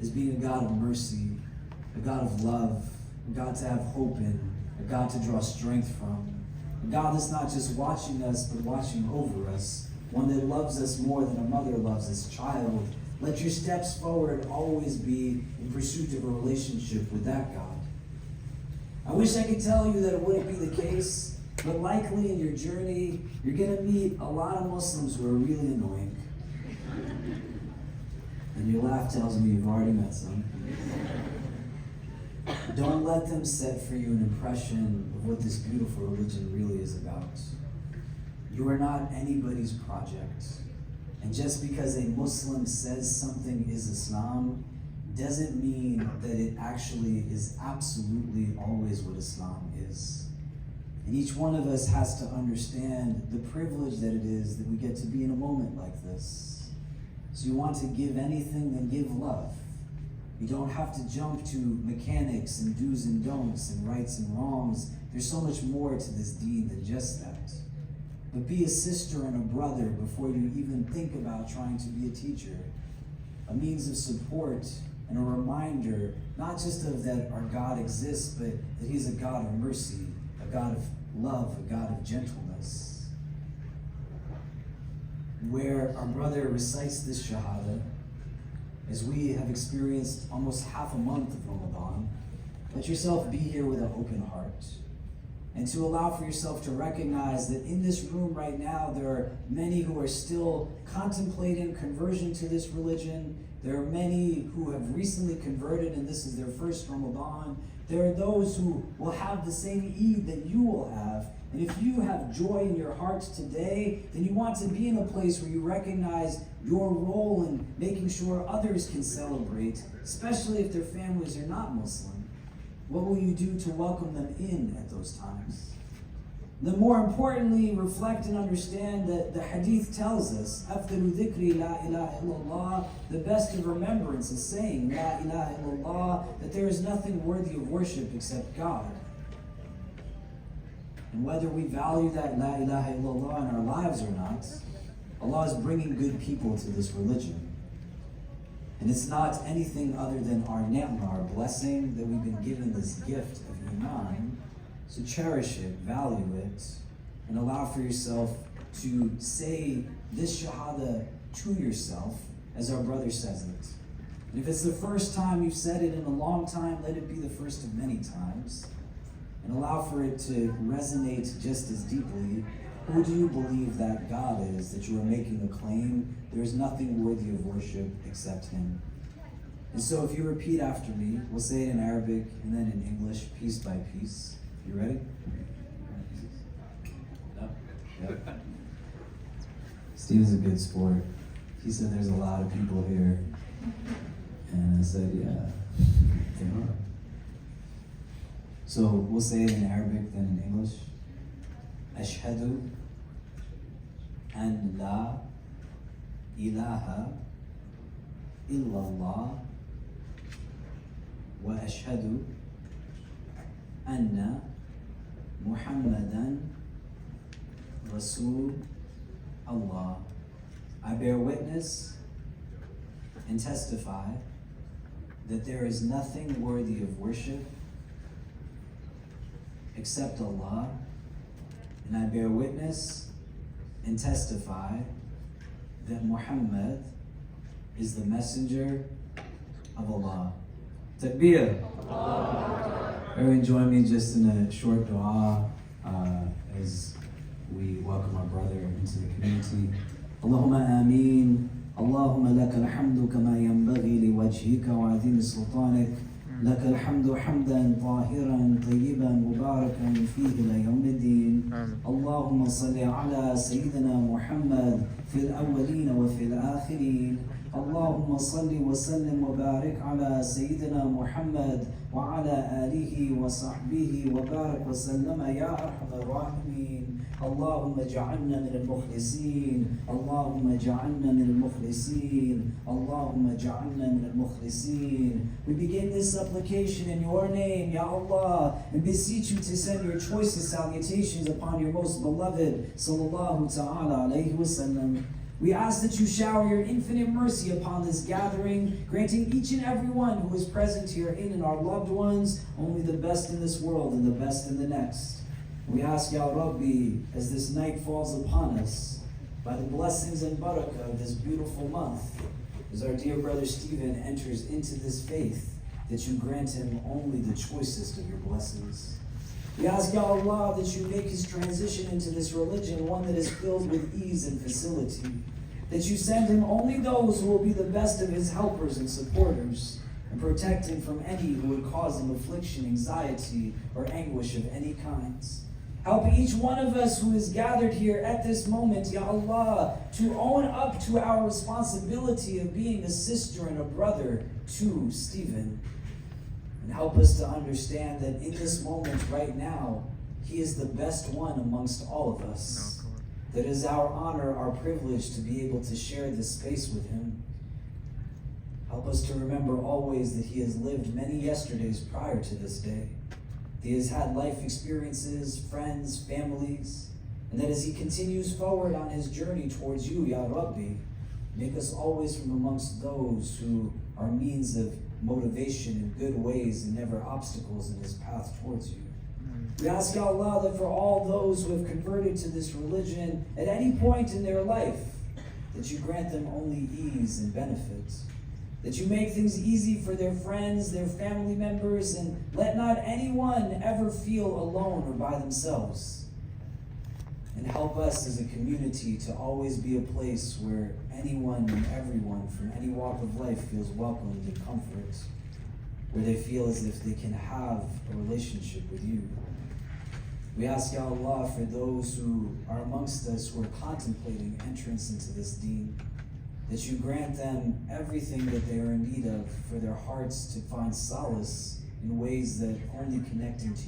as being a God of mercy, a God of love, a God to have hope in, a God to draw strength from, a God that's not just watching us, but watching over us, one that loves us more than a mother loves its child. Let your steps forward always be in pursuit of a relationship with that God. I wish I could tell you that it wouldn't be the case, but likely in your journey, you're going to meet a lot of Muslims who are really annoying. And your laugh tells me you've already met some. Don't let them set for you an impression of what this beautiful religion really is about. You are not anybody's project. And just because a Muslim says something is Islam doesn't mean that it actually is absolutely always what Islam is. And each one of us has to understand the privilege that it is that we get to be in a moment like this. So you want to give anything, then give love. You don't have to jump to mechanics and do's and don'ts and rights and wrongs. There's so much more to this deen than just that. But be a sister and a brother before you even think about trying to be a teacher. A means of support and a reminder, not just of that our God exists, but that He's a God of mercy, a God of love, a God of gentleness. Where our brother recites this Shahada, as we have experienced almost half a month of Ramadan, let yourself be here with an open heart. And to allow for yourself to recognize that in this room right now, there are many who are still contemplating conversion to this religion. There are many who have recently converted and this is their first Ramadan. There are those who will have the same Eid that you will have. And if you have joy in your heart today, then you want to be in a place where you recognize your role in making sure others can celebrate, especially if their families are not Muslim. What will you do to welcome them in at those times? Then more importantly, reflect and understand that the hadith tells us, أَفْضَلُ ذِكْرِ لَا إِلَهَ إِلَّا اللَّهِ, the best of remembrance is saying, لَا إِلَهَ إِلَّا اللَّهِ, that there is nothing worthy of worship except God. And whether we value that La ilaha illallah in our lives or not, Allah is bringing good people to this religion. And it's not anything other than our ni'mah, our blessing, that we've been given this gift of Iman. So cherish it, value it, and allow for yourself to say this Shahada to yourself as our brother says it. And if it's the first time you've said it in a long time, let it be the first of many times. And allow for it to resonate just as deeply. Who do you believe that God is that you are making the claim there is nothing worthy of worship except Him? And so if you repeat after me, we'll say it in Arabic and then in English, piece by piece. You ready? Yep. Steve's a good sport. He said there's a lot of people here. And I said, yeah, there are. So we'll say it in Arabic, then in English. Ashhadu an la ilaha illallah wa ashhadu anna Muhammadan Rasul Allah. I bear witness and testify that there is nothing worthy of worship except Allah, and I bear witness and testify that Muhammad is the messenger of Allah. Takbir. Everyone join me just in a short dua as we welcome our brother into the community. Allahumma ameen. Allahumma laka alhamdu kama yanbaghi liwajhika wa azim sultanik. لك الحمد حمدا طاهرا طيبا مباركا فيه إلى يوم الدين. اللهم صل على سيدنا محمد في الأولين وفي الآخرين. اللهم صل وسلم وبارك على سيدنا محمد وعلى آله وصحبه وبارك وسلم يا أرحم الراحمين. اللهم اجعلنا من المخلصين. اللهم اجعلنا من المخلصين. اللهم اجعلنا من المخلصين. We begin this supplication in your name, Ya Allah, and beseech you to send your choicest salutations upon your most beloved, sallallahu ta'ala alayhi wa sallam. We ask that you shower your infinite mercy upon this gathering, granting each and every one who is present here and our loved ones only the best in this world and the best in the next. We ask, Ya Rabbi, as this night falls upon us, by the blessings and barakah of this beautiful month, as our dear brother Stephen enters into this faith, that you grant him only the choicest of your blessings. We ask, Ya Allah, that you make his transition into this religion one that is filled with ease and facility, that you send him only those who will be the best of his helpers and supporters, and protect him from any who would cause him affliction, anxiety, or anguish of any kinds. Help each one of us who is gathered here at this moment, Ya Allah, to own up to our responsibility of being a sister and a brother to Stephen. And help us to understand that in this moment right now, he is the best one amongst all of us. That it is our honor, our privilege to be able to share this space with him. Help us to remember always that he has lived many yesterdays prior to this day. He has had life experiences, friends, families, and that as he continues forward on his journey towards you, Ya Rabbi, make us always from amongst those who are means of motivation in good ways and never obstacles in his path towards you. We ask, Ya Allah, that for all those who have converted to this religion at any point in their life, that you grant them only ease and benefits. That you make things easy for their friends, their family members, and let not anyone ever feel alone or by themselves. And help us as a community to always be a place where anyone and everyone from any walk of life feels welcomed and comfort, where they feel as if they can have a relationship with you. We ask, Ya Allah, for those who are amongst us who are contemplating entrance into this deen, that you grant them everything that they are in need of for their hearts to find solace in ways that only connecting to you